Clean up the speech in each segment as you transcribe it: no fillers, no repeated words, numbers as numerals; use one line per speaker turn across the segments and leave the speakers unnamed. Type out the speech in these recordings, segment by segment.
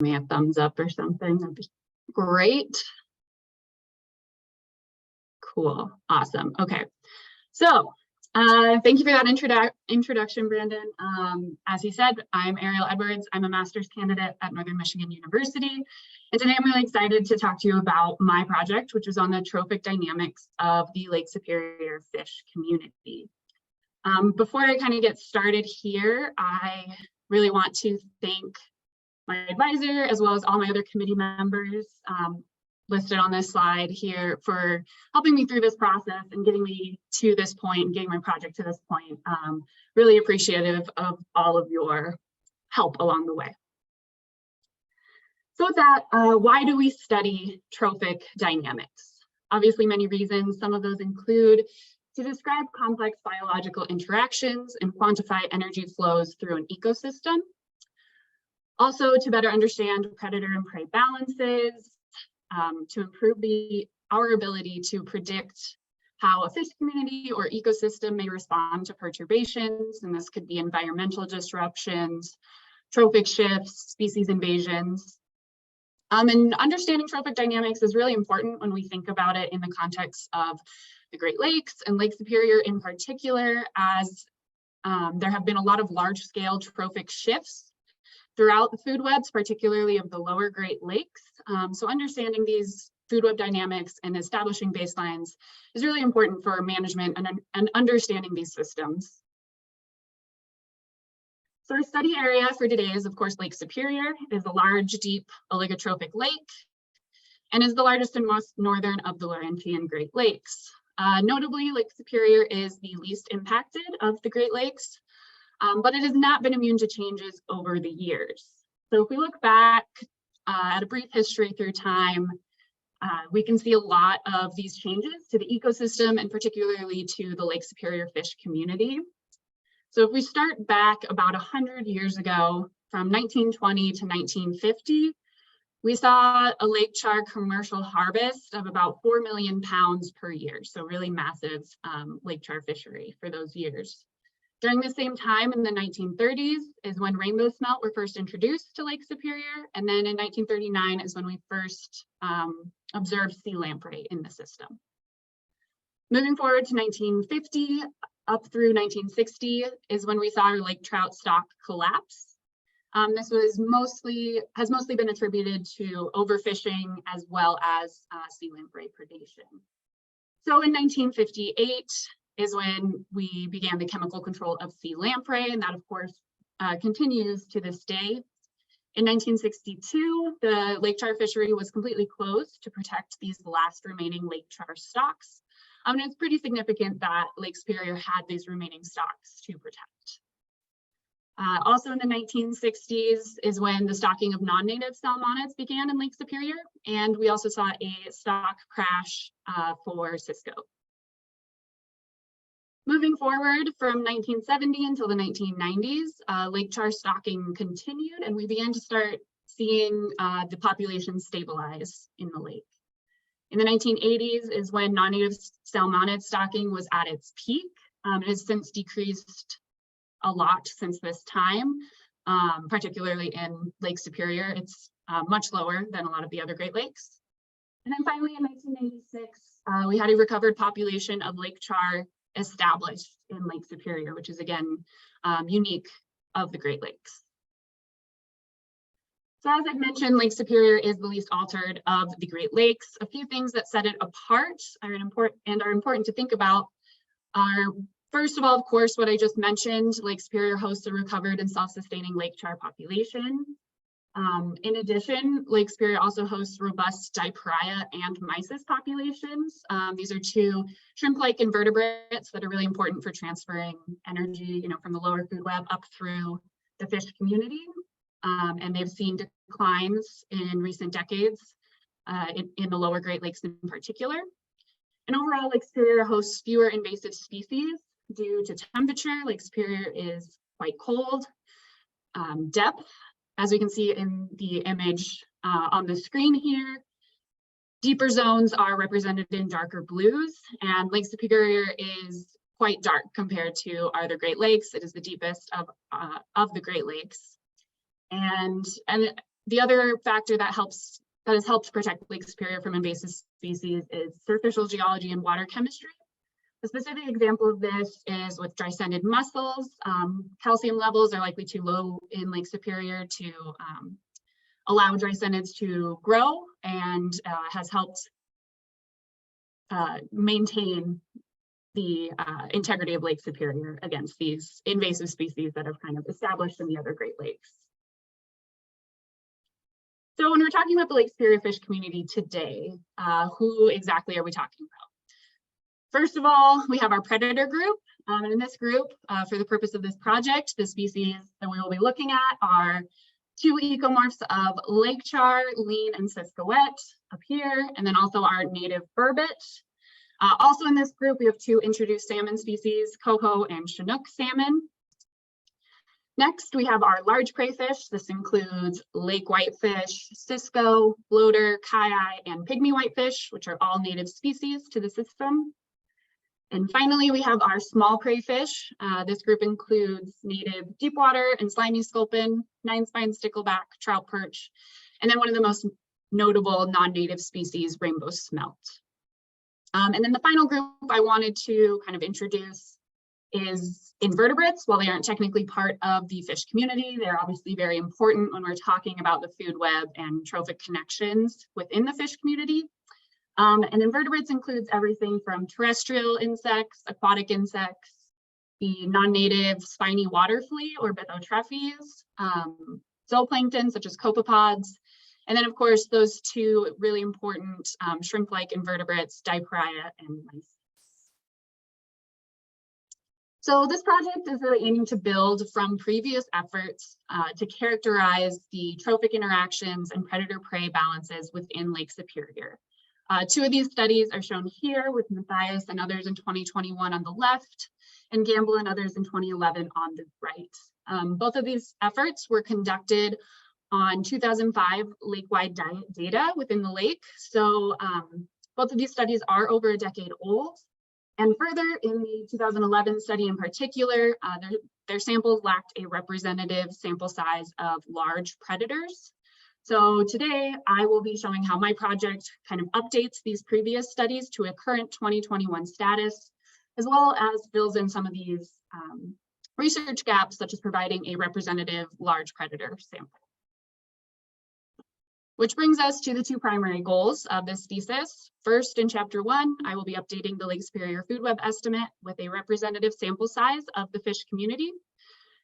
me a thumbs up or something. That'd be great. Cool. Awesome. Okay. So thank you for that introduction, Brandon. As he said, I'm Ariel Edwards. I'm a master's candidate at Northern Michigan University. And today I'm really excited to talk to you about my project, which is on the trophic dynamics of the Lake Superior fish community. Before I kind of get started here, I really want to thank my advisor, as well as all my other committee members listed on this slide here, for helping me through this process and getting me to this point, getting my project to this point. Really appreciative of all of your help along the way. So with that, why do we study trophic dynamics? Obviously, many reasons. Some of those include to describe complex biological interactions and quantify energy flows through an ecosystem. Also, to better understand predator and prey balances, to improve our ability to predict how a fish community or ecosystem may respond to perturbations, and this could be environmental disruptions, trophic shifts, species invasions. And understanding trophic dynamics is really important when we think about it in the context of the Great Lakes and Lake Superior in particular, as there have been a lot of large-scale trophic shifts throughout the food webs, particularly of the lower Great Lakes. So understanding these food web dynamics and establishing baselines is really important for management and understanding these systems. So our study area for today is, of course, Lake Superior. It is a large, deep oligotrophic lake and is the largest and most northern of the Laurentian Great Lakes. Notably, Lake Superior is the least impacted of the Great Lakes, but it has not been immune to changes over the years. So if we look back at a brief history through time, we can see a lot of these changes to the ecosystem and particularly to the Lake Superior fish community. So if we start back about 100 years ago, from 1920 to 1950, we saw a lake char commercial harvest of about 4 million pounds per year. So really massive lake char fishery for those years. During the same time in the 1930s is when rainbow smelt were first introduced to Lake Superior. And then in 1939 is when we first observed sea lamprey in the system. Moving forward to 1950, up through 1960 is when we saw our lake trout stock collapse. This has mostly been attributed to overfishing as well as sea lamprey predation. So in 1958 is when we began the chemical control of sea lamprey, and that of course continues to this day. In 1962, the lake char fishery was completely closed to protect these last remaining lake char stocks. And it's pretty significant that Lake Superior had these remaining stocks to protect. Also in the 1960s is when the stocking of non-native salmonids began in Lake Superior, and we also saw a stock crash for Cisco. Moving forward from 1970 until the 1990s, lake char stocking continued, and we began to start seeing the population stabilize in the lake. In the 1980s is when non-native salmonid stocking was at its peak. It has since decreased a lot since this time, particularly in Lake Superior. It's much lower than a lot of the other Great Lakes. And then finally in 1996, we had a recovered population of lake char established in Lake Superior, which is again unique of the Great Lakes. So as I've mentioned, Lake Superior is the least altered of the Great Lakes. A few things that set it apart are important to think about are, first of all, of course, what I just mentioned, Lake Superior hosts a recovered and self-sustaining lake char population. In addition, Lake Superior also hosts robust Dietary and mysis populations. These are two shrimp-like invertebrates that are really important for transferring energy, from the lower food web up through the fish community. And they've seen declines in recent decades in the lower Great Lakes in particular. And overall, Lake Superior hosts fewer invasive species due to temperature. Lake Superior is quite cold. Depth, as we can see in the image on the screen here, deeper zones are represented in darker blues, and Lake Superior is quite dark compared to other Great Lakes. It is the deepest of the Great Lakes. And The other factor that has helped protect Lake Superior from invasive species is surficial geology and water chemistry. A specific example of this is with dry-sanded mussels. Calcium levels are likely too low in Lake Superior to allow dry-sandeds to grow, and has helped maintain the integrity of Lake Superior against these invasive species that have kind of established in the other Great Lakes. So when we're talking about the Lake Superior fish community today, who exactly are we talking about? First of all, we have our predator group. And in this group, for the purpose of this project, the species that we will be looking at are 2 ecomorphs of lake char, lean, and siskowet up here, and then also our native burbot. Also in this group, we have 2 introduced salmon species, coho and chinook salmon. Next, we have our large crayfish. This includes lake whitefish, cisco, bloater, kai, and pygmy whitefish, which are all native species to the system. And finally, we have our small crayfish. This group includes native deepwater and slimy sculpin, 9-spine stickleback, trout perch, and then one of the most notable non-native species, rainbow smelt. And then the final group I wanted to kind of introduce is invertebrates. While they aren't technically part of the fish community, they're obviously very important when we're talking about the food web and trophic connections within the fish community. And invertebrates includes everything from terrestrial insects, aquatic insects, the non-native spiny water flea or bathytrophes, zooplankton such as copepods, and then of course those 2 really important shrimp-like invertebrates, Dietary and lice. So this project is really aiming to build from previous efforts to characterize the trophic interactions and predator-prey balances within Lake Superior. 2 of these studies are shown here with Matthias and others in 2021 on the left, and Gamble and others in 2011 on the right. Both of these efforts were conducted on 2005 lake-wide diet data within the lake. So both of these studies are over a decade old. And further, in the 2011 study in particular, their samples lacked a representative sample size of large predators. So today I will be showing how my project kind of updates these previous studies to a current 2021 status, as well as fills in some of these research gaps, such as providing a representative large predator sample. Which brings us to the 2 primary goals of this thesis. First, in chapter 1, I will be updating the Lake Superior food web estimate with a representative sample size of the fish community.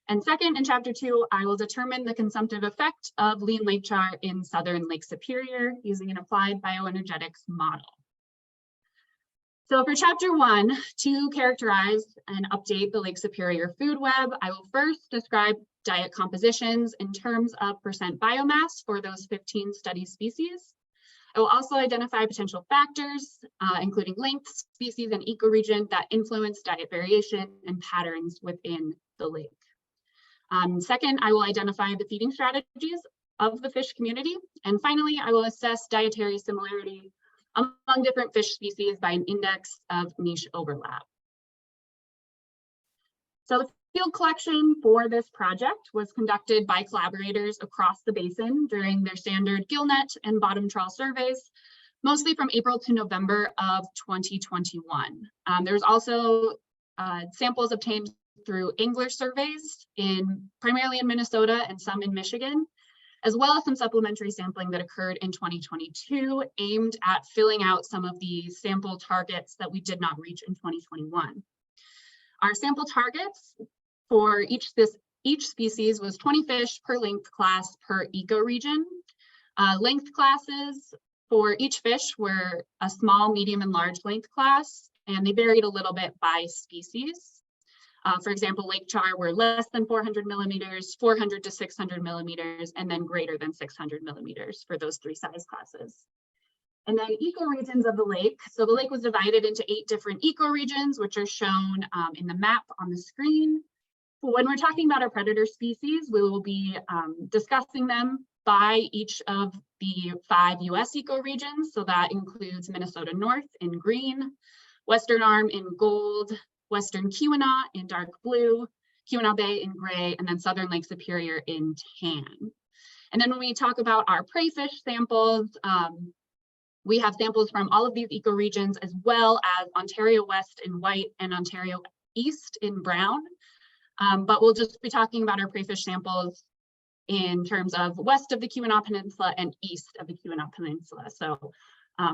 And second, in chapter 2, I will determine the consumptive effect of lean lake char in southern Lake Superior using an applied bioenergetics model. So for chapter 1, to characterize and update the Lake Superior food web, I will first describe diet compositions in terms of percent biomass for those 15 study species. I will also identify potential factors, including length, species, and ecoregion that influence diet variation and patterns within the lake. Second, I will identify the feeding strategies of the fish community. And finally, I will assess dietary similarity among different fish species by an index of niche overlap. So the field collection for this project was conducted by collaborators across the basin during their standard gillnet and bottom trawl surveys, mostly from April to November of 2021. There's also samples obtained through angler surveys primarily in Minnesota and some in Michigan, as well as some supplementary sampling that occurred in 2022 aimed at filling out some of the sample targets that we did not reach in 2021. Our sample targets for each species was 20 fish per length class per ecoregion. Length classes for each fish were a small, medium, and large length class, and they varied a little bit by species. For example, lake char were less than 400 millimeters, 400 to 600 millimeters, and then greater than 600 millimeters for those 3 size classes. And then ecoregions of the lake. So the lake was divided into 8 different ecoregions, which are shown in the map on the screen. When we're talking about our predator species, we will be discussing them by each of the 5 US ecoregions. So that includes Minnesota North in green, Western Arm in gold, Western Keweenaw in dark blue, Keweenaw Bay in gray, and then Southern Lake Superior in tan. And then when we talk about our prey fish samples, we have samples from all of these ecoregions, as well as Ontario West in white and Ontario East in brown. But we'll just be talking about our prey fish samples in terms of west of the Keweenaw Peninsula and east of the Keweenaw Peninsula. So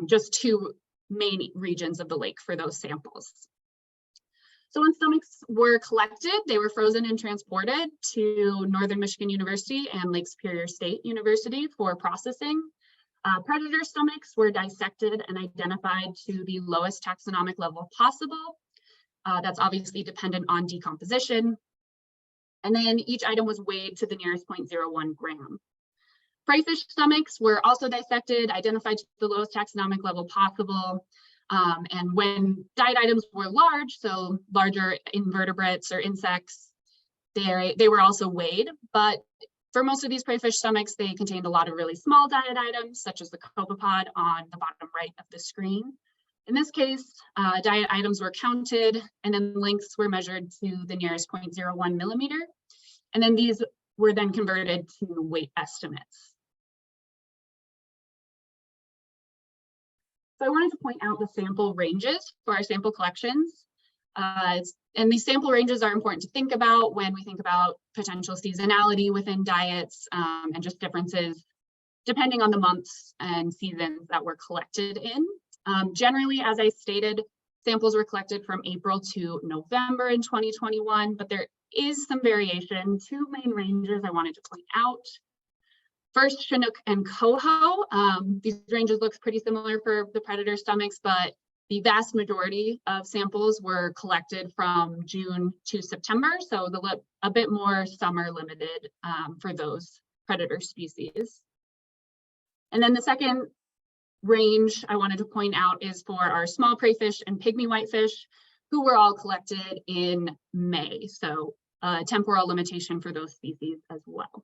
just two main regions of the lake for those samples. So when stomachs were collected, they were frozen and transported to Northern Michigan University and Lake Superior State University for processing. Predator stomachs were dissected and identified to the lowest taxonomic level possible. That's obviously dependent on decomposition. And then each item was weighed to the nearest 0.01 gram. Prey fish stomachs were also dissected, identified to the lowest taxonomic level possible. And when diet items were large, so larger invertebrates or insects, they were also weighed. But for most of these prey fish stomachs, they contained a lot of really small diet items, such as the copepod on the bottom right of the screen. In this case, diet items were counted, and then lengths were measured to the nearest 0.01 millimeter. And then these were then converted to weight estimates. So I wanted to point out the sample ranges for our sample collections. And these sample ranges are important to think about when we think about potential seasonality within diets and just differences depending on the months and seasons that were collected in. Generally, as I stated, samples were collected from April to November in 2021, but there is some variation. Two main ranges I wanted to point out. First, Chinook and Coho. These ranges look pretty similar for the predator stomachs, but the vast majority of samples were collected from June to September, so a bit more summer limited for those predator species. And then the second range I wanted to point out is for our small prey fish and pygmy whitefish, who were all collected in May, so a temporal limitation for those species as well.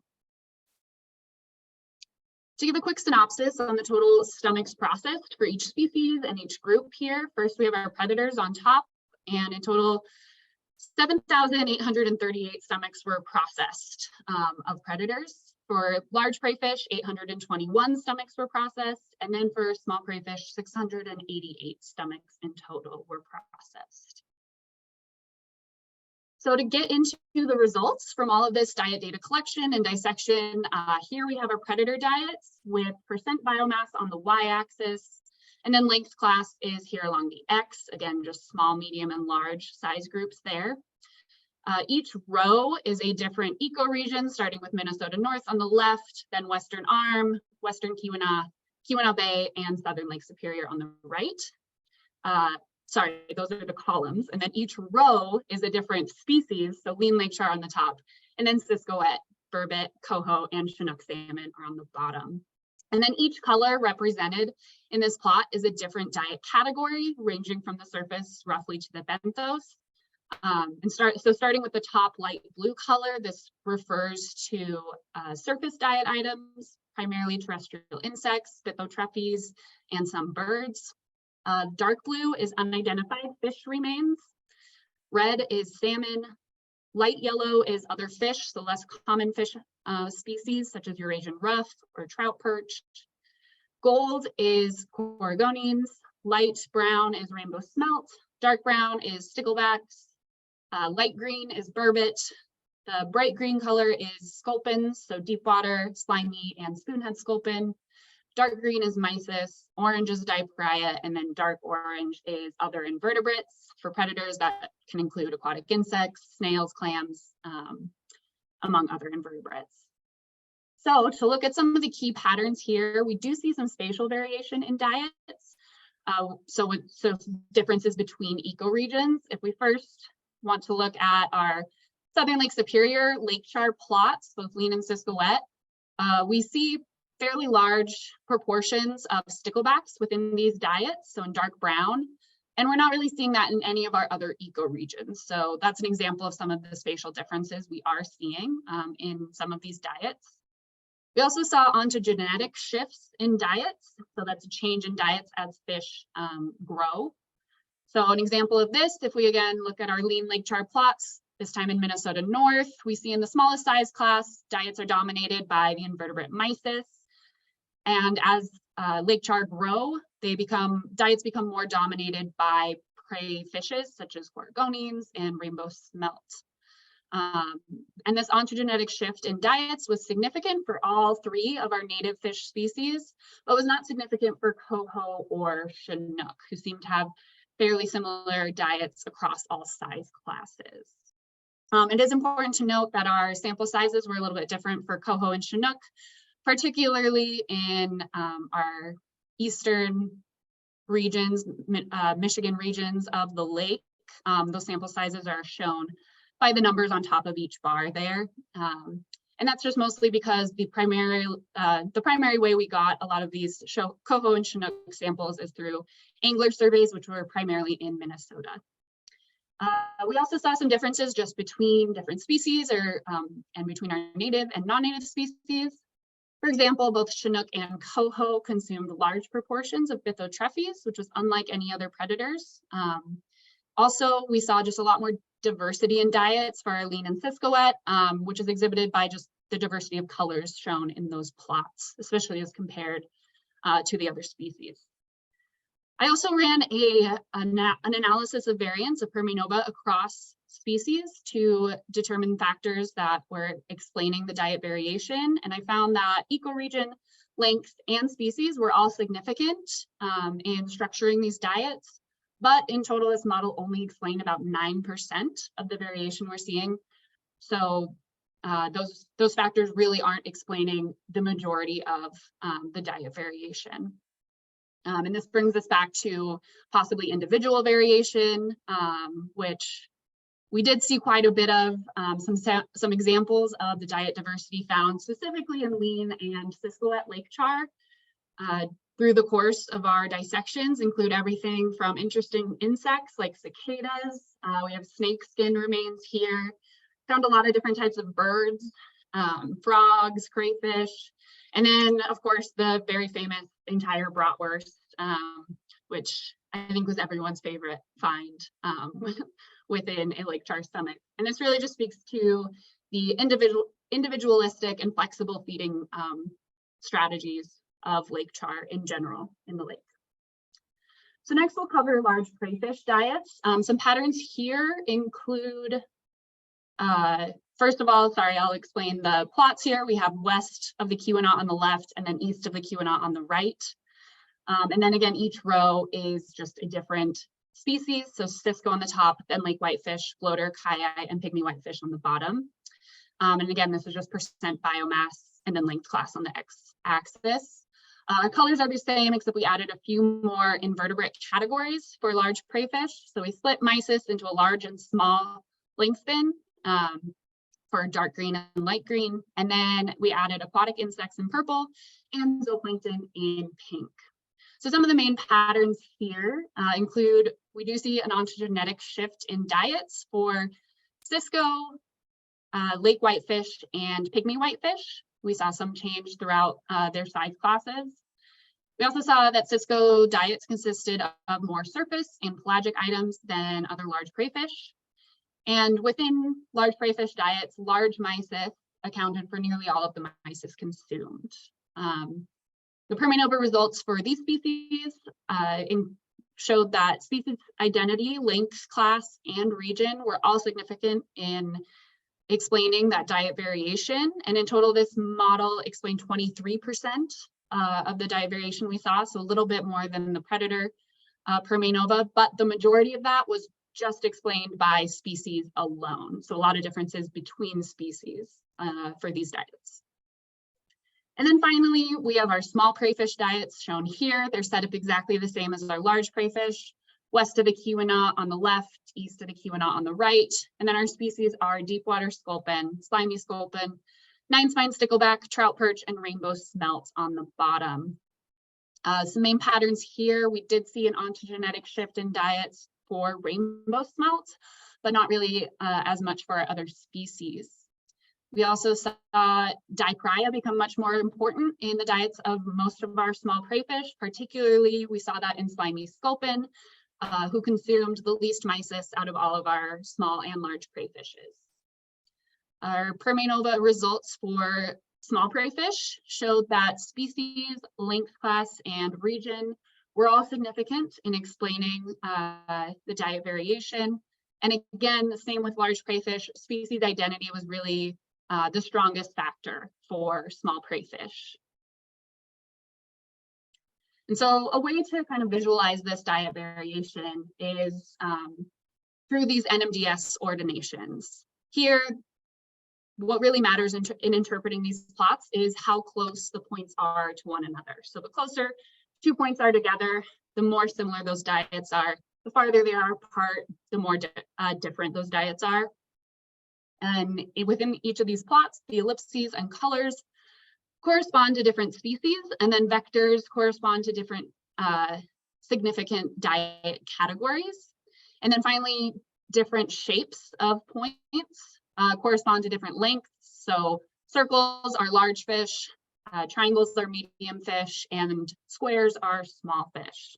To give a quick synopsis on the total stomachs processed for each species and each group here, first we have our predators on top, and in total 7,838 stomachs were processed of predators. For large prey fish, 821 stomachs were processed, and then for small prey fish, 688 stomachs in total were processed. So to get into the results from all of this diet data collection and dissection, here we have our predator diets with percent biomass on the y-axis, and then length class is here along the x, again, just small, medium, and large size groups there. Each row is a different ecoregion, starting with Minnesota North on the left, then Western Arm, Western Keweenaw, Keweenaw Bay, and Southern Lake Superior on the right. Sorry, those are the columns. And then each row is a different species. So Lean Lake Charr on the top, and then Siskoet, Burbot, Coho, and Chinook salmon are on the bottom. And then each color represented in this plot is a different diet category, ranging from the surface roughly to the benthos. Starting with the top light blue color, this refers to surface diet items, primarily terrestrial insects, Trophic, and some birds. Dark blue is unidentified fish remains. Red is salmon. Light yellow is other fish, so less common fish species such as Eurasian ruff or trout perch. Gold is Coregonines. Light brown is rainbow smelt. Dark brown is sticklebacks. Light green is burbot. The bright green color is sculpins, so deep water, slimy, and spoonhead sculpin. Dark green is mysis, orange is dipraea, and then dark orange is other invertebrates. For predators, that can include aquatic insects, snails, clams, among other invertebrates. So to look at some of the key patterns here, we do see some spatial variation in diets. So differences between ecoregions. If we first want to look at our Southern Lake Superior Lake Charr plots, both Lean and Siskoet, we see fairly large proportions of sticklebacks within these diets, so in dark brown, and we're not really seeing that in any of our other ecoregions. So that's an example of some of the spatial differences we are seeing in some of these diets. We also saw ontogenetic shifts in diets, so that's a change in diets as fish grow. So an example of this, if we again look at our Lean Lake Charr plots, This time in Minnesota North, we see in the smallest size class, diets are dominated by the invertebrate mysis. And as Lake Charr grow, diets become more dominated by prey fishes such as gorgonines and rainbow smelt. And this ontogenetic shift in diets was significant for all three of our native fish species, but was not significant for coho or chinook, who seem to have fairly similar diets across all size classes. It is important to note that our sample sizes were a little bit different for coho and chinook, particularly in our eastern regions, Michigan regions of the lake. Those sample sizes are shown by the numbers on top of each bar there. And that's just mostly because the primary way we got a lot of these coho and chinook samples is through angler surveys, which were primarily in Minnesota. We also saw some differences just between different species and between our native and non-native species. For example, both chinook and coho consumed large proportions of Trophies, which was unlike any other predators. Also, we saw just a lot more diversity in diets for our lean and Siskoet, which is exhibited by just the diversity of colors shown in those plots, especially as compared to the other species. I also ran an analysis of variance of Perminova across species to determine factors that were explaining the diet variation. And I found that ecoregion, length, and species were all significant in structuring these diets. But in total, this model only explained about 9% of the variation we're seeing. So those factors really aren't explaining the majority of the diet variation. And this brings us back to possibly individual variation, which we did see quite a bit of. Some examples of the diet diversity found specifically in lean and Siskoet Lake Charr. Through the course of our dissections include everything from interesting insects like cicadas. We have snake skin remains here. Found a lot of different types of birds, frogs, crayfish, and then of course the very famous entire bratwurst, which I think was everyone's favorite find within a Lake Charr stomach. And this really just speaks to the individualistic and flexible feeding strategies of Lake Charr in general in the lake. So next we'll cover large crayfish diets. Some patterns here include, first of all, I'll explain the plots here. We have west of the Keweenaw on the left and then east of the Keweenaw on the right. And then again, each row is just a different species. So Cisco on the top, then lake whitefish, floater, kai, and pygmy whitefish on the bottom. And again, this is just percent biomass and then length class on the x-axis. Our colors are the same, except we added a few more invertebrate categories for large crayfish. So we split mysis into a large and small length bin for dark green and light green. And then we added aquatic insects in purple and zooplankton in pink. So some of the main patterns here include, we do see an ontogenetic shift in diets for Cisco, lake whitefish, and pygmy whitefish. We saw some change throughout their size classes. We also saw that Cisco diets consisted of more surface and pelagic items than other large crayfish. And within large crayfish diets, large mysis accounted for nearly all of the mysis consumed. The Perminova results for these species showed that species identity, length, class, and region were all significant in explaining that diet variation. And in total, this model explained 23% of the diet variation we saw, so a little bit more than the predator Perminova, but the majority of that was just explained by species alone. So a lot of differences between species for these diets. And then finally, we have our small crayfish diets shown here. They're set up exactly the same as our large crayfish. West of the Keweenaw on the left, east of the Keweenaw on the right. And then our species are deepwater sculpin, slimy sculpin, nine-spine stickleback, trout perch, and rainbow smelt on the bottom. Some main patterns here, we did see an ontogenetic shift in diets for rainbow smelt, but not really as much for our other species. We also saw dicrya become much more important in the diets of most of our small crayfish. Particularly, we saw that in slimy sculpin, who consumed the least mysis out of all of our small and large prey fishes. Our per nova results for small prey fish showed that species, length class, and region were all significant in explaining the diet variation. And again, the same with large prey fish, species identity was really the strongest factor for small prey fish. And so a way to kind of visualize this diet variation is through these NMDS ordinations. Here, what really matters in interpreting these plots is how close the points are to one another. So the closer 2 points are together, the more similar those diets are. The farther they are apart, the more different those diets are. And within each of these plots, the ellipses and colors correspond to different species, and then vectors correspond to different significant diet categories. And then finally, different shapes of points correspond to different lengths. So circles are large fish, triangles are medium fish, and squares are small fish.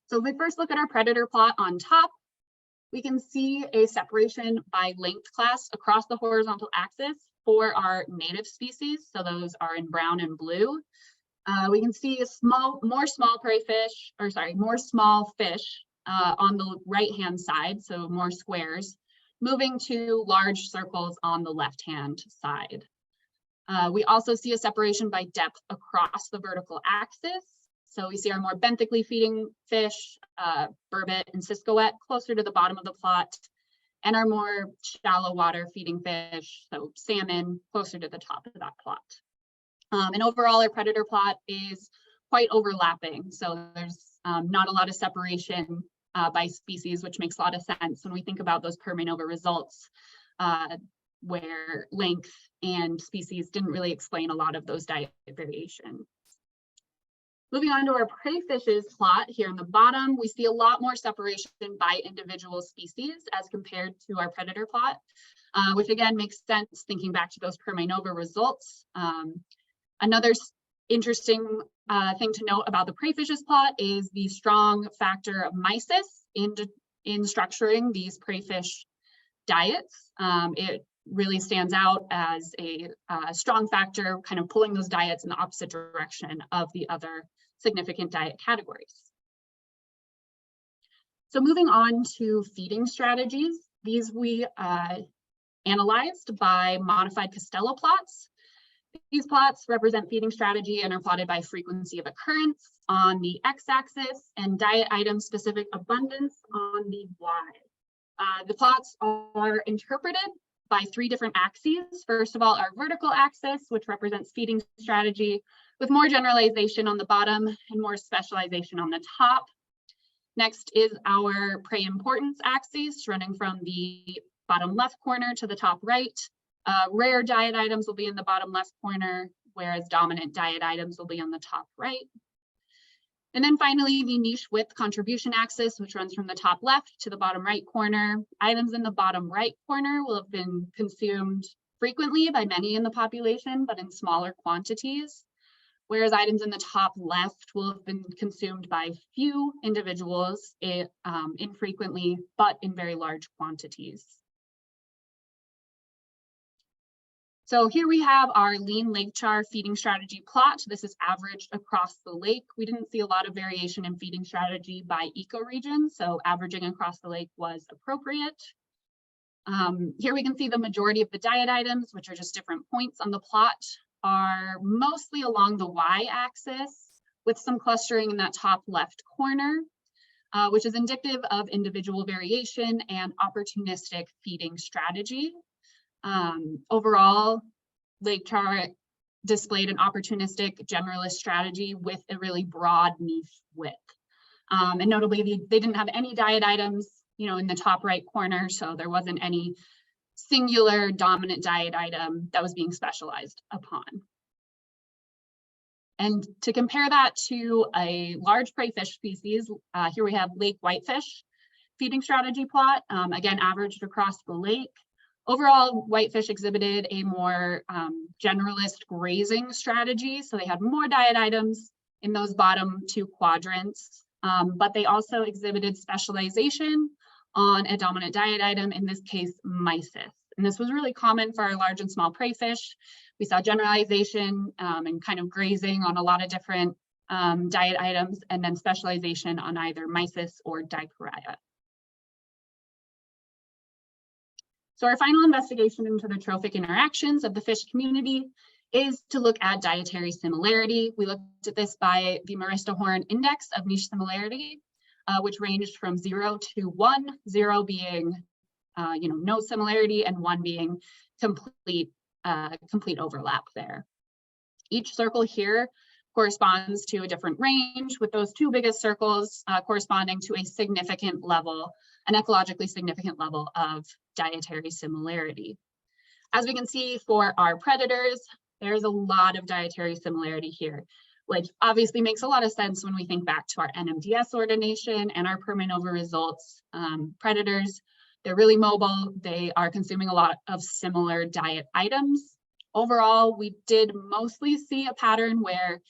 So if we first look at our predator plot on top, we can see a separation by length class across the horizontal axis for our native species. So those are in brown and blue. We can see more small fish on the right-hand side, so more squares, moving to large circles on the left-hand side. We also see a separation by depth across the vertical axis. So we see our more benthically feeding fish, burbot and ciscoette, closer to the bottom of the plot, and our more shallow water feeding fish, so salmon, closer to the top of that plot. And overall, our predator plot is quite overlapping. So there's not a lot of separation by species, which makes a lot of sense when we think about those per nova results, where length and species didn't really explain a lot of those diet variations. Moving on to our prey fishes plot here in the bottom, we see a lot more separation by individual species as compared to our predator plot, which again makes sense thinking back to those per nova results. Another interesting thing to note about the prey fishes plot is the strong factor of mysis in structuring these prey fish diets. It really stands out as a strong factor, kind of pulling those diets in the opposite direction of the other significant diet categories. So moving on to feeding strategies, these we analyzed by modified Costello plots. These plots represent feeding strategy and are plotted by frequency of occurrence on the x-axis and diet item specific abundance on the y. The plots are interpreted by 3 different axes. First of all, our vertical axis, which represents feeding strategy, with more generalization on the bottom and more specialization on the top. Next is our prey importance axis, running from the bottom left corner to the top right. Rare diet items will be in the bottom left corner, whereas dominant diet items will be on the top right. And then finally, the niche width contribution axis, which runs from the top left to the bottom right corner. Items in the bottom right corner will have been consumed frequently by many in the population, but in smaller quantities, whereas items in the top left will have been consumed by few individuals infrequently, but in very large quantities. So here we have our lean lake char feeding strategy plot. This is averaged across the lake. We didn't see a lot of variation in feeding strategy by ecoregion, so averaging across the lake was appropriate. Here we can see the majority of the diet items, which are just different points on the plot, are mostly along the y-axis, with some clustering in that top left corner, which is indicative of individual variation and opportunistic feeding strategy. Overall, lake char displayed an opportunistic generalist strategy with a really broad niche width. And notably, they didn't have any diet items, in the top right corner, so there wasn't any singular dominant diet item that was being specialized upon. And to compare that to a large prey fish species, here we have lake whitefish feeding strategy plot, again, averaged across the lake. Overall, whitefish exhibited a more generalist grazing strategy, so they had more diet items in those bottom 2 quadrants. but they also exhibited specialization on a dominant diet item, in this case, mysis. And this was really common for our large and small prey fish. We saw generalization and kind of grazing on a lot of different diet items, and then specialization on either mysis or dichroia. So our final investigation into the trophic interactions of the fish community is to look at dietary similarity. We looked at this by the Marista-Horn Index of Niche Similarity, which ranged from 0 to 1, 0 being no similarity, and 1 being complete overlap there. Each circle here corresponds to a different range, with those 2 biggest circles corresponding to a significant level, an ecologically significant level of dietary similarity. As we can see for our predators, there's a lot of dietary similarity here, which obviously makes a lot of sense when we think back to our NMDS ordination and our per maneuver results. Predators, they're really mobile. They are consuming a lot of similar diet items. Overall, we did mostly see a pattern where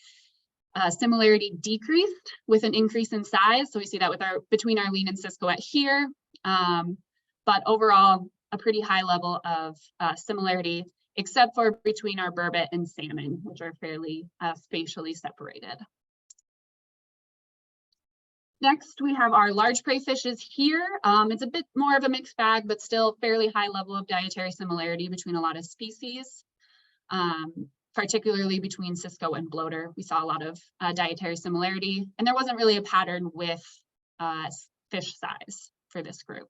similarity decreased with an increase in size. So we see that with between our lean and Ciscoette here, but overall, a pretty high level of similarity, except for between our burbot and salmon, which are fairly spatially separated. Next, we have our large prey fishes here. It's a bit more of a mixed bag, but still fairly high level of dietary similarity between a lot of species, particularly between cisco and bloater. We saw a lot of dietary similarity, and there wasn't really a pattern with fish size for this group.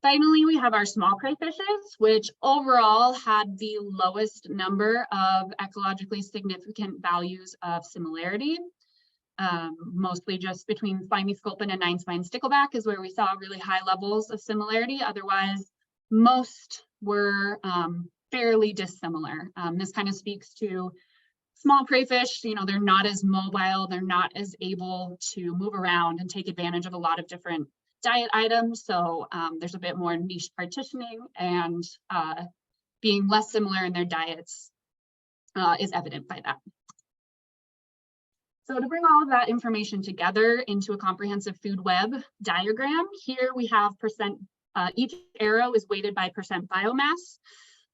Finally, we have our small prey fishes, which overall had the lowest number of ecologically significant values of similarity. Mostly just between spiny sculpin and 9-spine stickleback is where we saw really high levels of similarity. Otherwise, most were fairly dissimilar. This kind of speaks to small prey fish. They're not as mobile, they're not as able to move around and take advantage of a lot of different diet items. So there's a bit more niche partitioning, and being less similar in their diets is evident by that. So to bring all of that information together into a comprehensive food web diagram, here we have each arrow is weighted by percent biomass.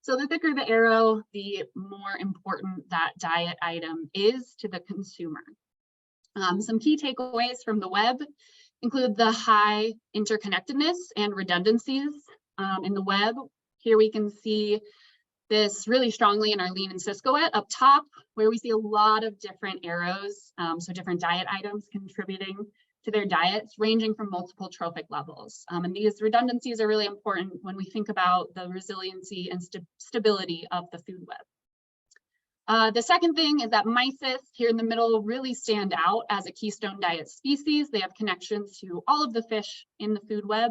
So the thicker the arrow, the more important that diet item is to the consumer. Some key takeaways from the web include the high interconnectedness and redundancies in the web. Here we can see this really strongly in our lean and Ciscoette up top, where we see a lot of different arrows, so different diet items contributing to their diets, ranging from multiple trophic levels. And these redundancies are really important when we think about the resiliency and stability of the food web. The second thing is that mysis here in the middle really stand out as a keystone diet species. They have connections to all of the fish in the food web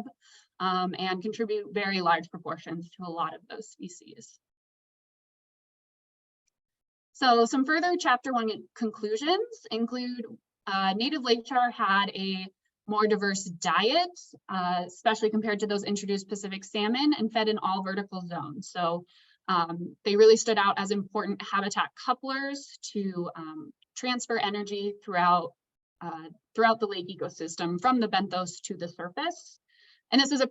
and contribute very large proportions to a lot of those species. So some further chapter 1 conclusions include native lake char had a more diverse diet, especially compared to those introduced Pacific salmon, and fed in all vertical zones. So they really stood out as important habitat couplers to transfer energy throughout the lake ecosystem from the benthos to the surface. And this is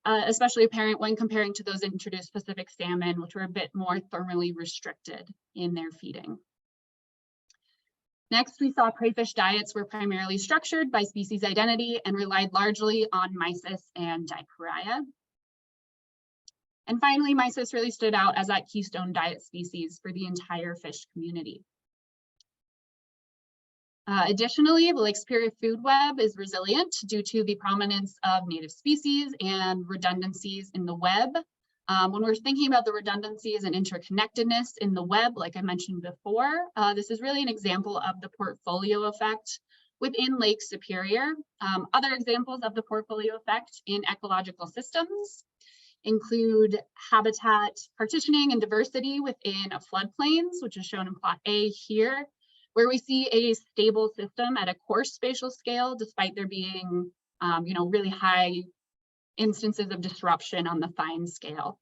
especially apparent when comparing to those introduced Pacific salmon, which were a bit more thermally restricted in their feeding. Next, we saw prey fish diets were primarily structured by species identity and relied largely on mysis and dichroia. And finally, mysis really stood out as that keystone diet species for the entire fish community. Additionally, the Lake Superior food web is resilient due to the prominence of native species and redundancies in the web. When we're thinking about the redundancies and interconnectedness in the web, like I mentioned before, this is really an example of the portfolio effect within Lake Superior. Other examples of the portfolio effect in ecological systems include habitat partitioning and diversity within floodplains, which is shown in plot A here, where we see a stable system at a coarse spatial scale, despite there being really high instances of disruption on the fine scale.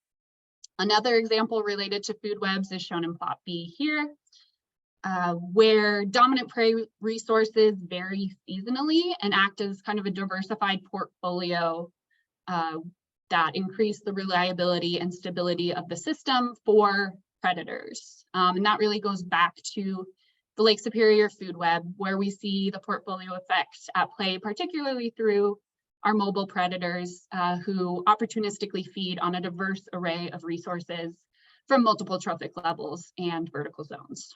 Another example related to food webs is shown in plot B here. where dominant prey resources vary seasonally and act as kind of a diversified portfolio that increase the reliability and stability of the system for predators. And that really goes back to the Lake Superior food web, where we see the portfolio effect at play, particularly through our mobile predators who opportunistically feed on a diverse array of resources from multiple trophic levels and vertical zones.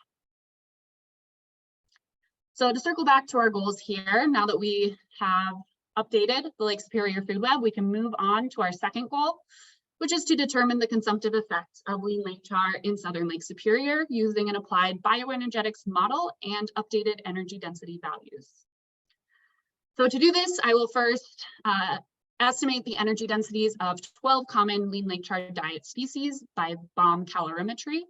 So to circle back to our goals here, now that we have updated the Lake Superior food web, we can move on to our second goal, which is to determine the consumptive effects of lean lake char in southern Lake Superior using an applied bioenergetics model and updated energy density values. So to do this, I will first estimate the energy densities of 12 common lean lake char diet species by bomb calorimetry,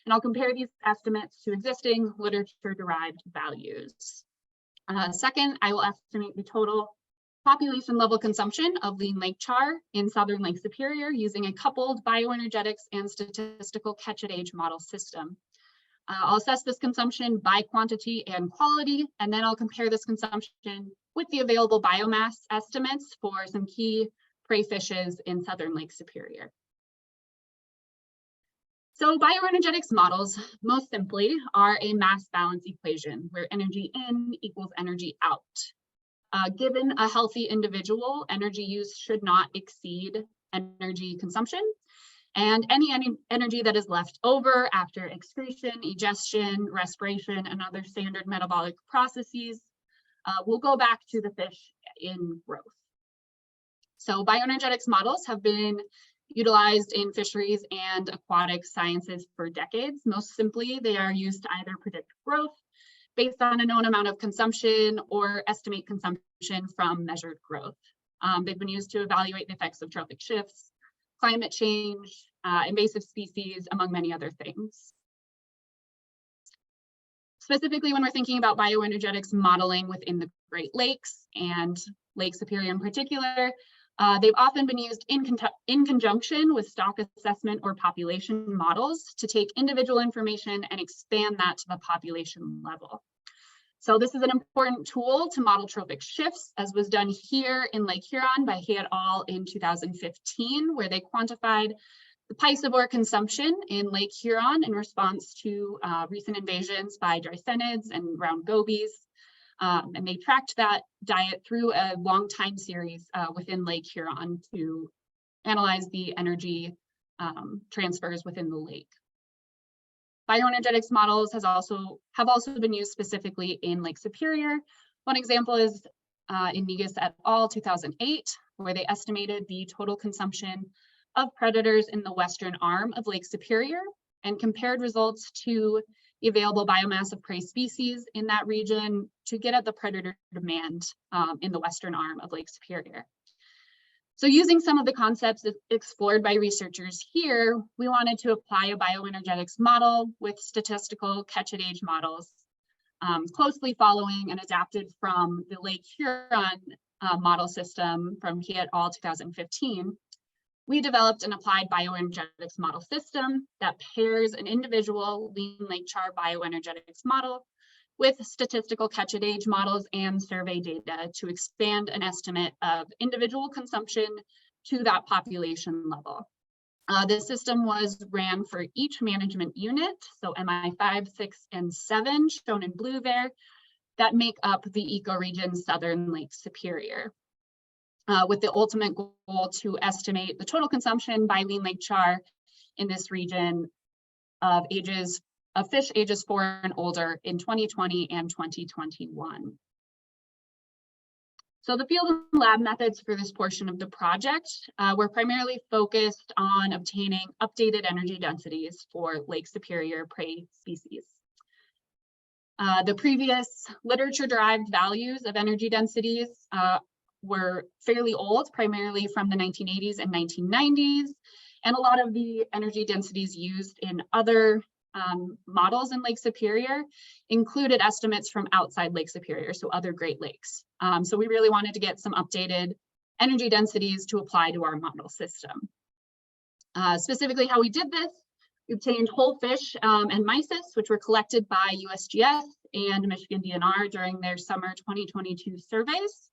and I'll compare these estimates to existing literature-derived values. Second, I will estimate the total population level consumption of lean lake char in southern Lake Superior using a coupled bioenergetics and statistical catch-at-age model system. I'll assess this consumption by quantity and quality, and then I'll compare this consumption with the available biomass estimates for some key prey fishes in southern Lake Superior. So bioenergetics models, most simply, are a mass balance equation where energy in equals energy out. Given a healthy individual, energy use should not exceed energy consumption, and any energy that is left over after excretion, egestion, respiration, and other standard metabolic processes will go back to the fish in growth. So bioenergetics models have been utilized in fisheries and aquatic sciences for decades. Most simply, they are used to either predict growth based on a known amount of consumption or estimate consumption from measured growth. They've been used to evaluate the effects of trophic shifts, climate change, invasive species, among many other things. Specifically, when we're thinking about bioenergetics modeling within the Great Lakes and Lake Superior in particular, they've often been used in conjunction with stock assessment or population models to take individual information and expand that to the population level. So this is an important tool to model trophic shifts, as was done here in Lake Huron by He et al. In 2015, where they quantified the piscivore consumption in Lake Huron in response to recent invasions by dreissenids and round gobies. And they tracked that diet through a long time series within Lake Huron to analyze the energy transfers within the lake. Bioenergetics models have also been used specifically in Lake Superior. One example is in Negus et al. 2008, where they estimated the total consumption of predators in the western arm of Lake Superior and compared results to the available biomass of prey species in that region to get at the predator demand in the western arm of Lake Superior. So using some of the concepts explored by researchers here, we wanted to apply a bioenergetics model with statistical catch-at-age models, closely following and adapted from the Lake Huron model system from He et al. 2015. We developed an applied bioenergetics model system that pairs an individual lean lake char bioenergetics model with statistical catch-at-age models and survey data to expand an estimate of individual consumption to that population level. The system was ran for each management unit, so MI 5, 6, and 7, shown in blue there, that make up the ecoregion southern Lake Superior, with the ultimate goal to estimate the total consumption by lean lake char in this region of fish ages 4 and older in 2020 and 2021. So the field and lab methods for this portion of the project were primarily focused on obtaining updated energy densities for Lake Superior prey species. The previous literature-derived values of energy densities were fairly old, primarily from the 1980s and 1990s, and a lot of the energy densities used in other models in Lake Superior included estimates from outside Lake Superior, so other Great Lakes. So we really wanted to get some updated energy densities to apply to our model system. Specifically how we did this We obtained whole fish and mysis, which were collected by USGS and Michigan DNR during their summer 2022 surveys.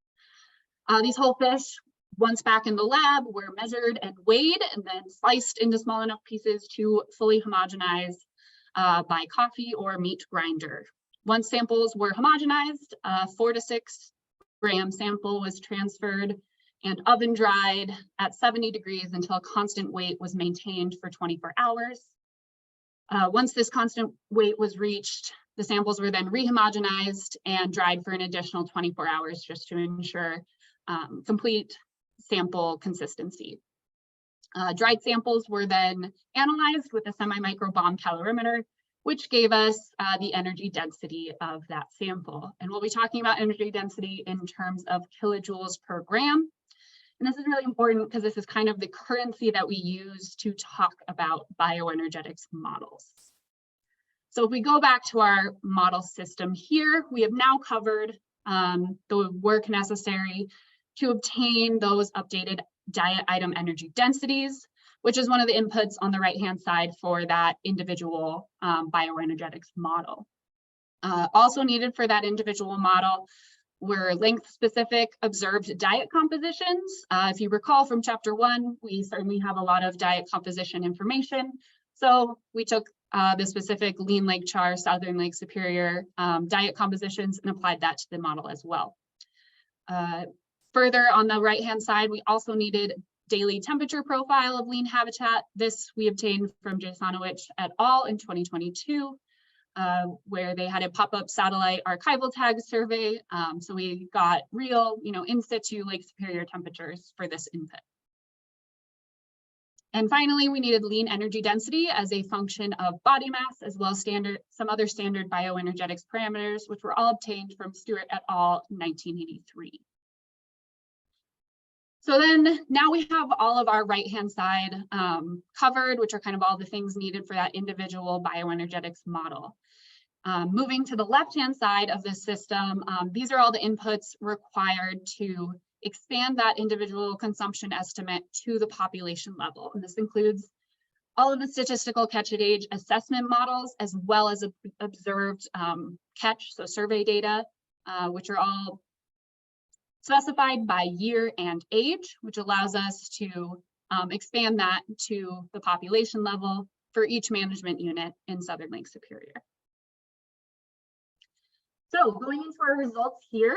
These whole fish, once back in the lab, were measured and weighed and then sliced into small enough pieces to fully homogenize by coffee or meat grinder. Once samples were homogenized, a 4 to 6 gram sample was transferred and oven dried at 70 degrees until a constant weight was maintained for 24 hours. Once this constant weight was reached, the samples were then rehomogenized and dried for an additional 24 hours just to ensure complete sample consistency. Dried samples were then analyzed with a semi-micro bomb calorimeter, which gave us the energy density of that sample. And we'll be talking about energy density in terms of kilojoules per gram. And this is really important because this is kind of the currency that we use to talk about bioenergetics models. So if we go back to our model system here, we have now covered the work necessary to obtain those updated diet item energy densities, which is one of the inputs on the right-hand side for that individual bioenergetics model. Also needed for that individual model were length-specific observed diet compositions. If you recall from chapter 1, we certainly have a lot of diet composition information. So we took the specific Lean Lake Charr, Southern Lake Superior diet compositions and applied that to the model as well. Further on the right-hand side, we also needed daily temperature profile of lean habitat. This we obtained from Jasanowicz et al. In 2022, where they had a pop-up satellite archival tag survey. So we got real, in situ Lake Superior temperatures for this input. And finally, we needed lean energy density as a function of body mass, as well as some other standard bioenergetics parameters, which were all obtained from Stewart et al. In 1983. So then now we have all of our right-hand side covered, which are kind of all the things needed for that individual bioenergetics model. Moving to the left-hand side of this system, these are all the inputs required to expand that individual consumption estimate to the population level. And this includes all of the statistical catch at age assessment models, as well as observed catch, so survey data, which are all specified by year and age, which allows us to expand that to the population level for each management unit in Southern Lake Superior. So going into our results here,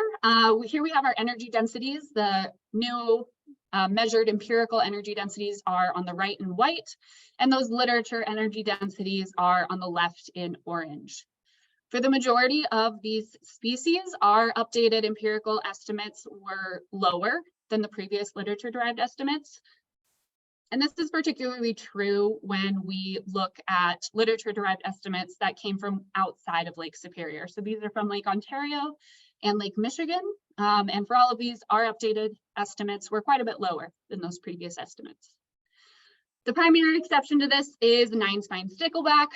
here we have our energy densities. The new measured empirical energy densities are on the right in white, and those literature energy densities are on the left in orange. For the majority of these species, our updated empirical estimates were lower than the previous literature-derived estimates. And this is particularly true when we look at literature-derived estimates that came from outside of Lake Superior. So these are from Lake Ontario and Lake Michigan. And for all of these, our updated estimates were quite a bit lower than those previous estimates. The primary exception to this is nine-spine stickleback,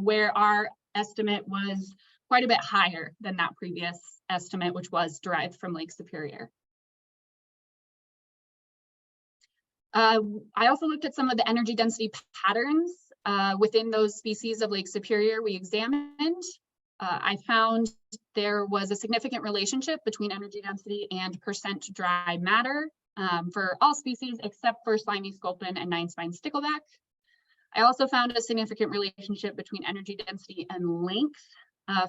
where our estimate was quite a bit higher than that previous estimate, which was derived from Lake Superior. I also looked at some of the energy density patterns within those species of Lake Superior we examined. I found there was a significant relationship between energy density and percent dry matter for all species except for slimy sculpin and nine-spine stickleback. I also found a significant relationship between energy density and length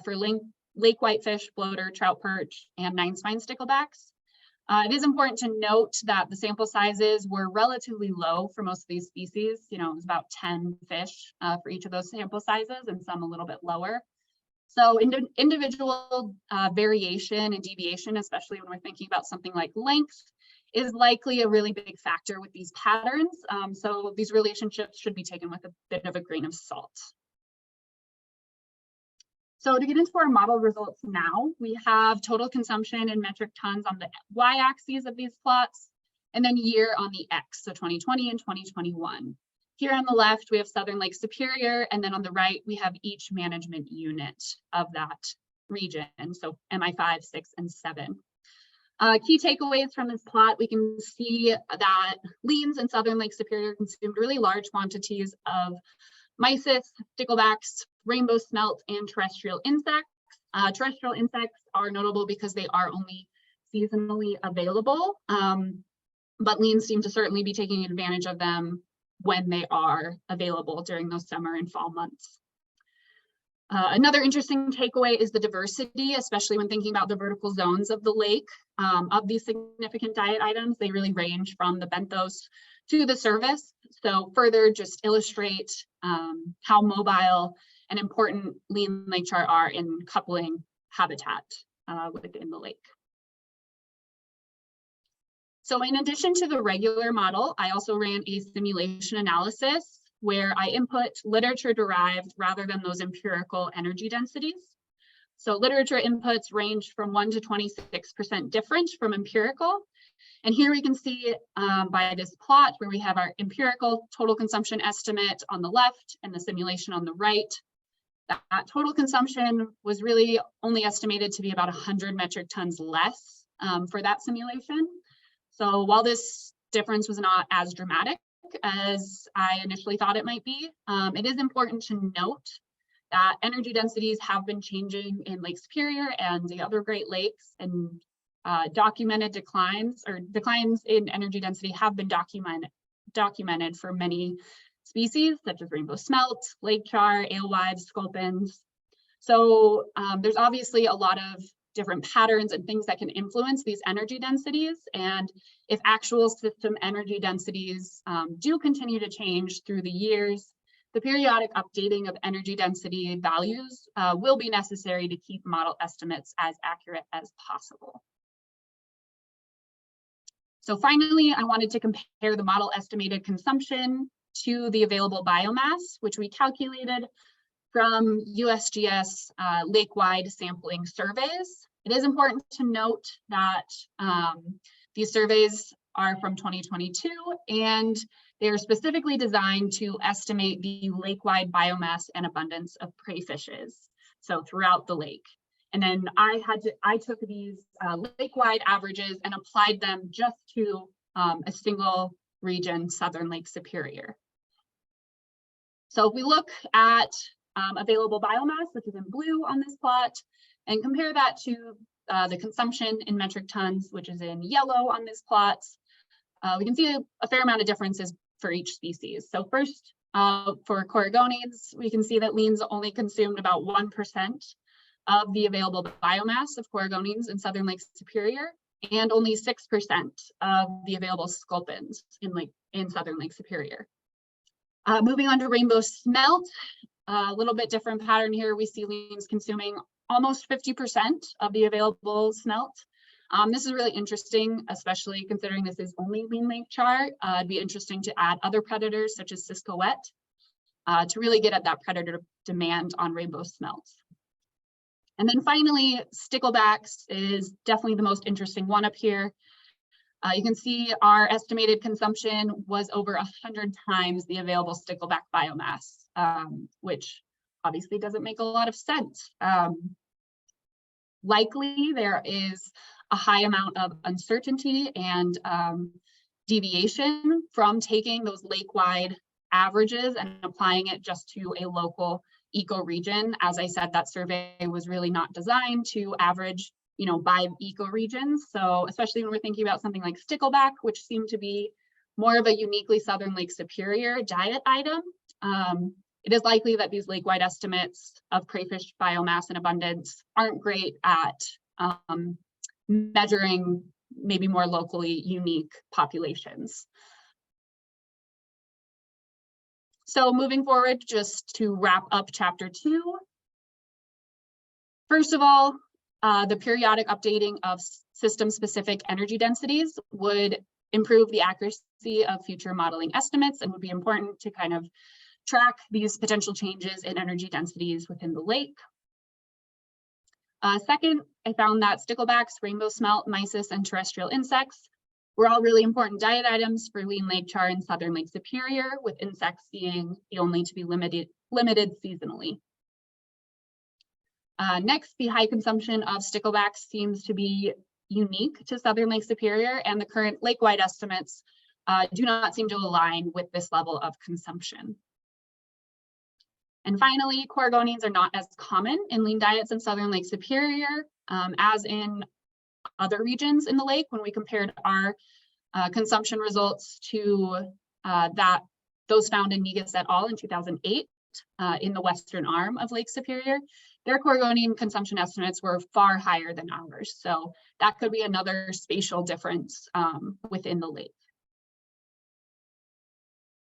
for lake whitefish, bloater, trout perch, and nine-spine sticklebacks. It is important to note that the sample sizes were relatively low for most of these species. It was about 10 fish for each of those sample sizes and some a little bit lower. So individual variation and deviation, especially when we're thinking about something like length, is likely a really big factor with these patterns. So these relationships should be taken with a bit of a grain of salt. So to get into our model results now, we have total consumption in metric tons on the y-axis of these plots, and then year on the x, so 2020 and 2021. Here on the left, we have Southern Lake Superior, and then on the right, we have each management unit of that region, so MI5, 6, and 7. Key takeaways from this plot, we can see that leans in Southern Lake Superior consumed really large quantities of mysis, sticklebacks, rainbow smelt, and terrestrial insects. Terrestrial insects are notable because they are only seasonally available, but leans seem to certainly be taking advantage of them when they are available during those summer and fall months. Another interesting takeaway is the diversity, especially when thinking about the vertical zones of the lake. Of these significant diet items, they really range from the benthos to the service. So further just illustrate how mobile and important lean lake char are in coupling habitat within the lake. So in addition to the regular model, I also ran a simulation analysis where I input literature derived rather than those empirical energy densities. So literature inputs range from 1 to 26% different from empirical. And here we can see by this plot where we have our empirical total consumption estimate on the left and the simulation on the right. That total consumption was really only estimated to be about 100 metric tons less for that simulation. So while this difference was not as dramatic as I initially thought it might be, it is important to note that energy densities have been changing in Lake Superior and the other Great Lakes, and documented declines in energy density have been documented for many species such as rainbow smelt, lake char, alewives, sculpins. So there's obviously a lot of different patterns and things that can influence these energy densities. And if actual system energy densities do continue to change through the years, the periodic updating of energy density values will be necessary to keep model estimates as accurate as possible. So finally, I wanted to compare the model estimated consumption to the available biomass, which we calculated from USGS lake-wide sampling surveys. It is important to note that these surveys are from 2022, and they are specifically designed to estimate the lake-wide biomass and abundance of prey fishes, so throughout the lake. And then I took these lake-wide averages and applied them just to a single region, Southern Lake Superior. So if we look at available biomass, which is in blue on this plot, and compare that to the consumption in metric tons, which is in yellow on this plot, we can see a fair amount of differences for each species. So first, for Coregonines, we can see that leans only consumed about 1% of the available biomass of Coregonines in Southern Lake Superior, and only 6% of the available sculpins in Southern Lake Superior. Moving on to rainbow smelt, a little bit different pattern here. We see leans consuming almost 50% of the available smelt. This is really interesting, especially considering this is only lean lake char. It'd be interesting to add other predators such as Cisco-wet to really get at that predator demand on rainbow smelt. And then finally, sticklebacks is definitely the most interesting one up here. You can see our estimated consumption was over 100 times the available stickleback biomass, which obviously doesn't make a lot of sense. Likely there is a high amount of uncertainty and deviation from taking those lake-wide averages and applying it just to a local ecoregion. As I said, that survey was really not designed to average, by ecoregions. So especially when we're thinking about something like stickleback, which seemed to be more of a uniquely Southern Lake Superior diet item, it is likely that these lake-wide estimates of crayfish biomass and abundance aren't great at measuring maybe more locally unique populations. So moving forward, just to wrap up chapter 2. First of all, the periodic updating of system-specific energy densities would improve the accuracy of future modeling estimates and would be important to kind of track these potential changes in energy densities within the lake. Second, I found that sticklebacks, rainbow smelt, mysis, and terrestrial insects were all really important diet items for lean lake char in Southern Lake Superior, with insects being the only to be limited seasonally. Next, the high consumption of sticklebacks seems to be unique to Southern Lake Superior, and the current lake-wide estimates do not seem to align with this level of consumption. And finally, coregonines are not as common in lean diets in southern Lake Superior as in other regions in the lake when we compared our consumption results to those found in Negus et al. In 2008 in the western arm of Lake Superior. Their coregonine consumption estimates were far higher than ours. So that could be another spatial difference within the lake.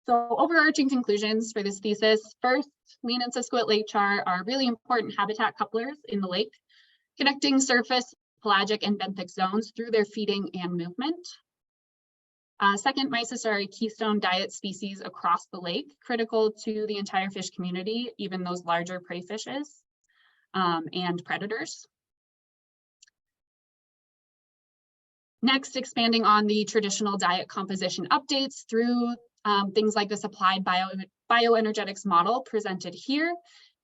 So overarching conclusions for this thesis. First, lean and sisquit lake char are really important habitat couplers in the lake, connecting surface, pelagic, and benthic zones through their feeding and movement. Second, mysis are a keystone diet species across the lake, critical to the entire fish community, even those larger prey fishes and predators. Next, expanding on the traditional diet composition updates through things like this applied bioenergetics model presented here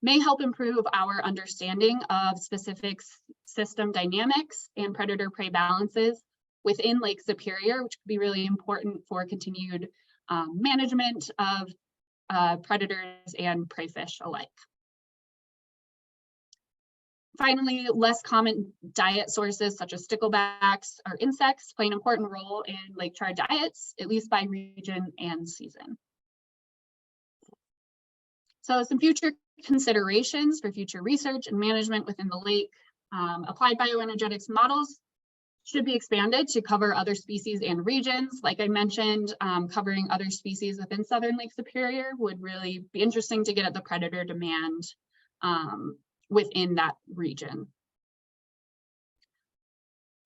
may help improve our understanding of specific system dynamics and predator-prey balances within Lake Superior, which could be really important for continued management of predators and prey fish alike. Finally, less common diet sources such as sticklebacks or insects play an important role in lake char diets, at least by region and season. So some future considerations for future research and management within the lake. Applied bioenergetics models should be expanded to cover other species and regions. Like I mentioned, covering other species within southern Lake Superior would really be interesting to get at the predator demand within that region.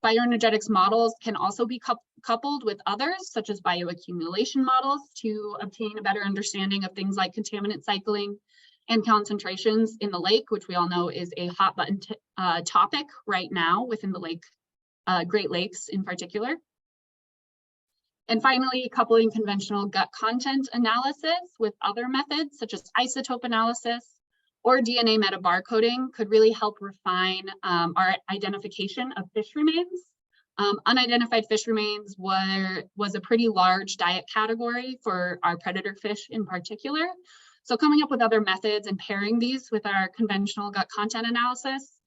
Bioenergetics models can also be coupled with others, such as bioaccumulation models, to obtain a better understanding of things like contaminant cycling and concentrations in the lake, which we all know is a hot button topic right now within the lake, Great Lakes in particular. And finally, coupling conventional gut content analysis with other methods, such as isotope analysis or DNA metabarcoding, could really help refine our identification of fish remains. Unidentified fish remains was a pretty large diet category for our predator fish in particular. So coming up with other methods and pairing these with our conventional gut content analysis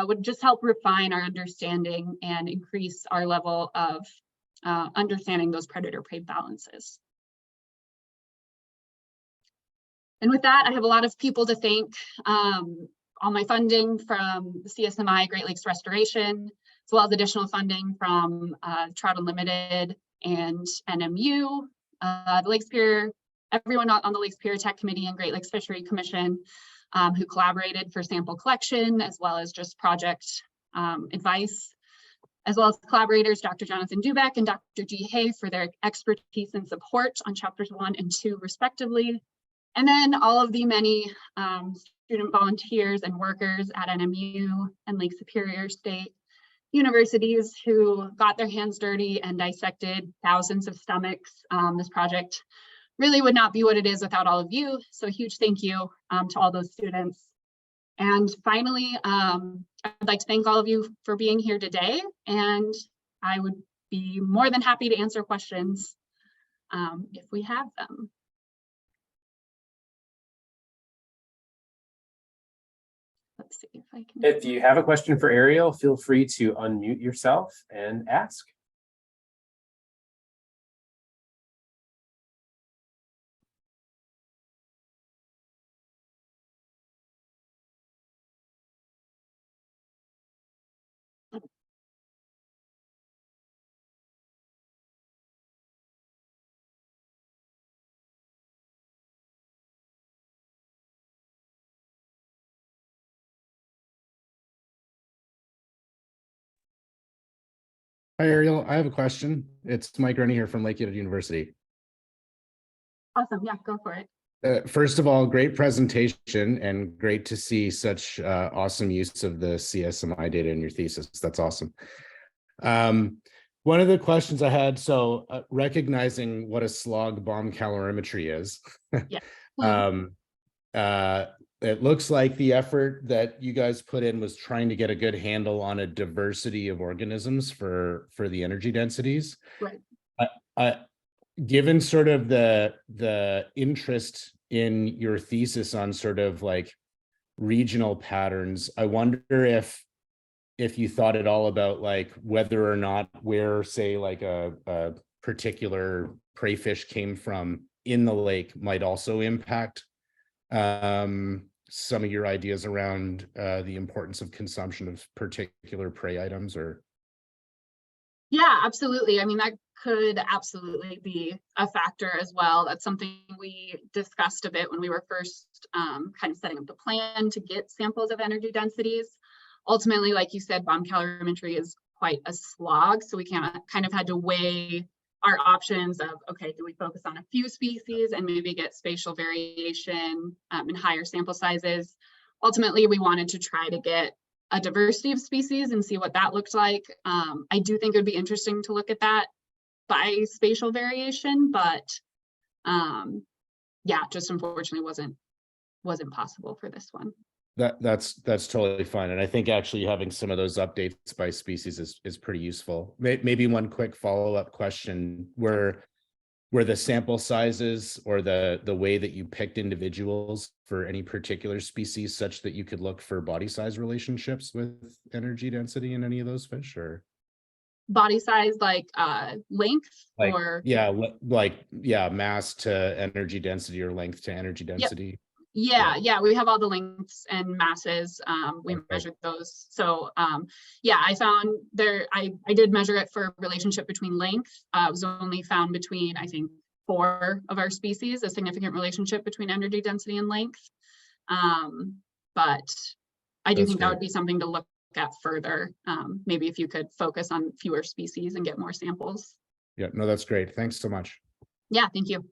would just help refine our understanding and increase our level of understanding those predator-prey balances. And with that, I have a lot of people to thank. All my funding from the CSMI Great Lakes Restoration, as well as additional funding from Trout Unlimited and NMU, the Lake Superior, everyone on the Lake Superior Tech Committee and Great Lakes Fishery Commission who collaborated for sample collection, as well as just project advice, as well as collaborators, Dr. Jonathan Dubeck and Dr. G. Hay for their expertise and support on chapters 1 and 2 respectively. And then all of the many student volunteers and workers at NMU and Lake Superior State universities who got their hands dirty and dissected thousands of stomachs. This project really would not be what it is without all of you. So a huge thank you to all those students. And finally, I'd like to thank all of you for being here today. And I would be more than happy to answer questions if we have them. Let's see if I can.
If you have a question for Ariel, feel free to unmute yourself and ask.
Hi, Ariel. I have a question. It's Mike Rennie here from Lake University.
Awesome. Yeah, go for it.
First of all, great presentation and great to see such awesome use of the CSMI data in your thesis. That's awesome. One of the questions I had, so recognizing what a slog bomb calorimetry is,
Yeah.
It looks like the effort that you guys put in was trying to get a good handle on a diversity of organisms for the energy densities.
Right.
given sort of the interest in your thesis on sort of like regional patterns, I wonder if you thought at all about like whether or not where, say, like a particular prey fish came from in the lake might also impact some of your ideas around the importance of consumption of particular prey items. Or
Yeah, absolutely. I mean, that could absolutely be a factor as well. That's something we discussed a bit when we were first kind of setting up the plan to get samples of energy densities. Ultimately, like you said, bomb calorimetry is quite a slog, so we kind of had to weigh our options of, okay, do we focus on a few species and maybe get spatial variation in higher sample sizes? Ultimately, we wanted to try to get a diversity of species and see what that looked like. I do think it would be interesting to look at that by spatial variation, but yeah, just unfortunately wasn't possible for this one.
that's totally fine. And I think actually having some of those updates by species is pretty useful. Maybe one quick follow-up question: were the sample sizes or the way that you picked individuals for any particular species such that you could look for body size relationships with energy density in any of those fish? Or
Body size, like length,
like,
or
mass to energy density or length to energy density?
Yeah, we have all the lengths and masses. We
Okay.
measured those. So yeah, I found there, I did measure it for relationship between length. It was only found between, I think, 4 of our species, a significant relationship between energy density and length. But I do
That's
think that
great.
would be something to look at further. Maybe if you could focus on fewer species and get more samples.
Yeah, no, that's great. Thanks so much.
Yeah, thank you.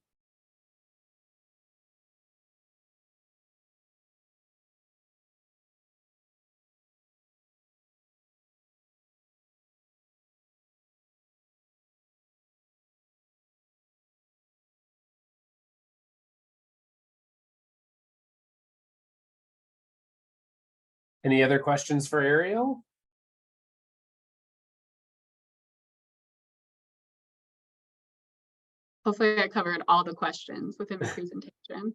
Any other questions for Ariel?
Hopefully I covered all the questions within the presentation.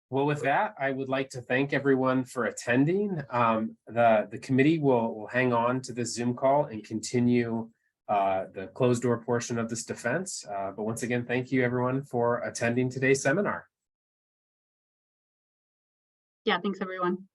Well, with that, I would like to thank everyone for attending. The committee will hang on to this Zoom call and continue the closed door portion of this defense. But once again, thank you everyone for attending today's seminar.
Yeah, thanks everyone.